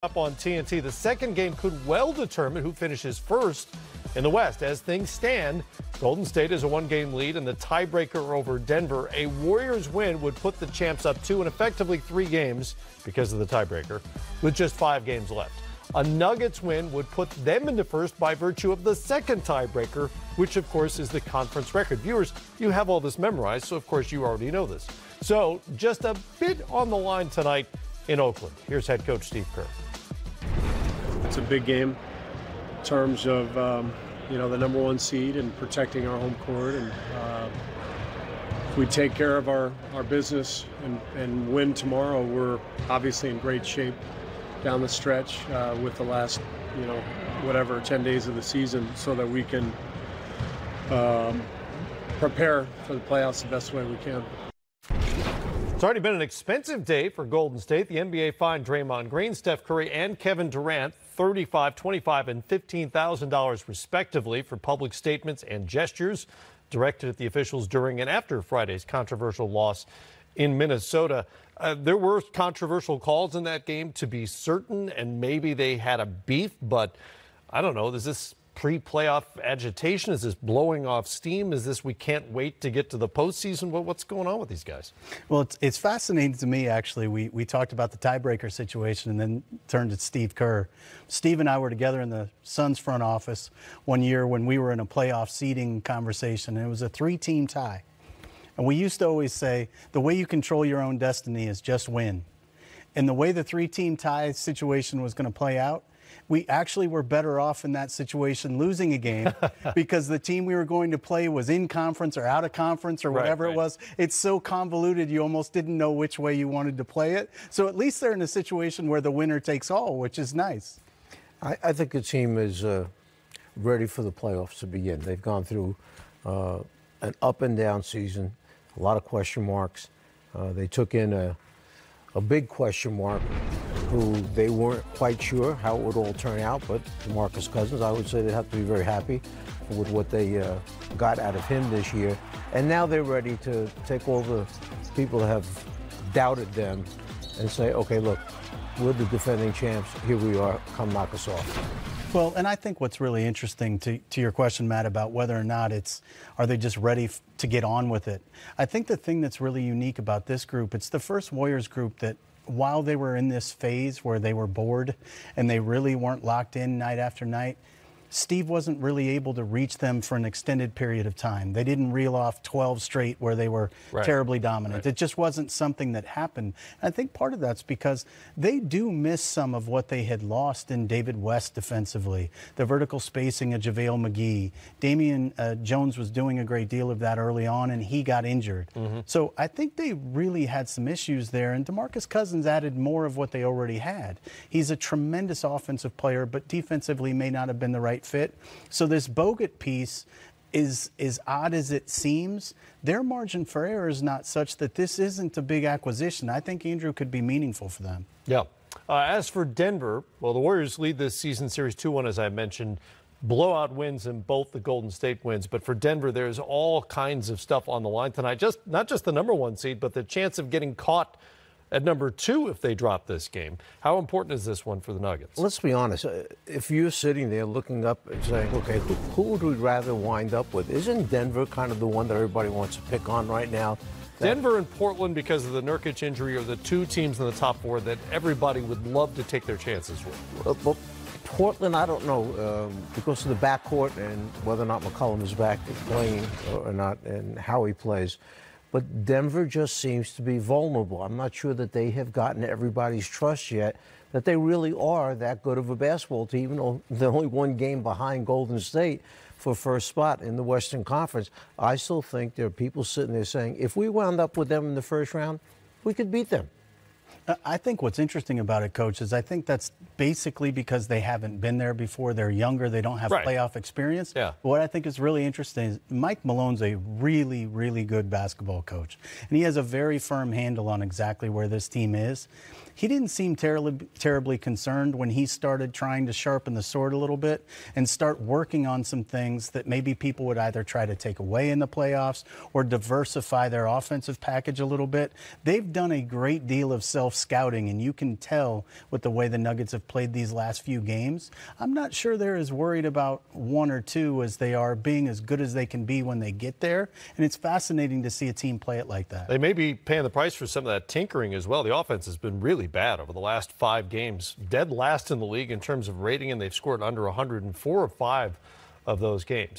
Up on TNT, the second game could well determine who finishes first in the West. As things stand, Golden State is a one-game lead in the tiebreaker over Denver. A Warriors win would put the champs up 2 and effectively 3 games because of the tiebreaker, with just 5 games left. A Nuggets win would put them into first by virtue of the second tiebreaker, which of course is the conference record. Viewers, you have all this memorized, so of course you already know this. So just a bit on the line tonight in Oakland. Here's head coach Steve Kerr. It's a big game in terms of, the number 1 seed and protecting our home court. And if we take care of our business and win tomorrow, we're obviously in great shape down the stretch with the last, 10 days of the season so that we can prepare for the playoffs the best way we can. It's already been an expensive day for Golden State. The NBA fined Draymond Green, Steph Curry, and Kevin Durant $35,000, $25,000, and $15,000 respectively for public statements and gestures directed at the officials during and after Friday's controversial loss in Minnesota. There were controversial calls in that game, to be certain, and maybe they had a beef, but I don't know. Is this pre-playoff agitation? Is this blowing off steam? Is this we can't wait to get to the postseason? What's going on with these guys? Well, it's fascinating to me, actually. We talked about the tiebreaker situation and then turned to Steve Kerr. Steve and I were together in the Suns front office one year when we were in a playoff seeding conversation, and it was a 3-team tie. And we used to always say, the way you control your own destiny is just win. And the way the 3-team tie situation was going to play out, we actually were better off in that situation losing a game because the team we were going to play was in conference or out of conference or whatever it was. It's so convoluted you almost didn't know which way you wanted to play it. So at least they're in a situation where the winner takes all, which is nice. I think the team is ready for the playoffs to begin. They've gone through an up and down season, a lot of question marks. They took in a big question mark who they weren't quite sure how it would all turn out, but DeMarcus Cousins, I would say they have to be very happy with what they got out of him this year. And now they're ready to take all the people that have doubted them and say, okay, look, we're the defending champs. Here we are. Come knock us off. Well, and I think what's really interesting to your question, Matt, about whether or not are they just ready to get on with it? I think the thing that's really unique about this group, it's the first Warriors group that while they were in this phase where they were bored and they really weren't locked in night after night, Steve wasn't really able to reach them for an extended period of time. They didn't reel off 12 straight where they were terribly dominant. It just wasn't something that happened. And I think part of that's because they do miss some of what they had lost in David West defensively. The vertical spacing of JaVale McGee. Damian Jones was doing a great deal of that early on, and he got injured. So I think they really had some issues there, and DeMarcus Cousins added more of what they already had. He's a tremendous offensive player, but defensively may not have been the right fit. So this Bogut piece is as odd as it seems. Their margin for error is not such that this isn't a big acquisition. I think Andrew could be meaningful for them. Yeah. As for Denver, well, the Warriors lead this season series 2-1, as I mentioned. Blowout wins in both the Golden State wins. But for Denver, there's all kinds of stuff on the line tonight. Not just the number 1 seed, but the chance of getting caught at number 2 if they drop this game. How important is this one for the Nuggets? Let's be honest. If you're sitting there looking up and saying, okay, who would we rather wind up with? Isn't Denver kind of the one that everybody wants to pick on right now? Denver and Portland, because of the Nurkic injury, are the 2 teams in the top 4 that everybody would love to take their chances with. Well, Portland, I don't know, because of the backcourt and whether or not McCollum is back playing or not and how he plays. But Denver just seems to be vulnerable. I'm not sure that they have gotten everybody's trust yet, that they really are that good of a basketball team, even though they're only 1 game behind Golden State for first spot in the Western Conference. I still think there are people sitting there saying, if we wound up with them in the first round, we could beat them. I think what's interesting about it, Coach, is I think that's basically because they haven't been there before. They're younger. They don't have playoff experience. Yeah. But what I think is really interesting is Mike Malone's a really, really good basketball coach. And he has a very firm handle on exactly where this team is. He didn't seem terribly concerned when he started trying to sharpen the sword a little bit and start working on some things that maybe people would either try to take away in the playoffs or diversify their offensive package a little bit. They've done a great deal of self scouting, and you can tell with the way the Nuggets have played these last few games, I'm not sure they're as worried about one or two as they are being as good as they can be when they get there. And it's fascinating to see a team play it like that. They may be paying the price for some of that tinkering as well. The offense has been really bad over the last 5 games, dead last in the league in terms of rating, and they've scored under 104 or 5 of those games.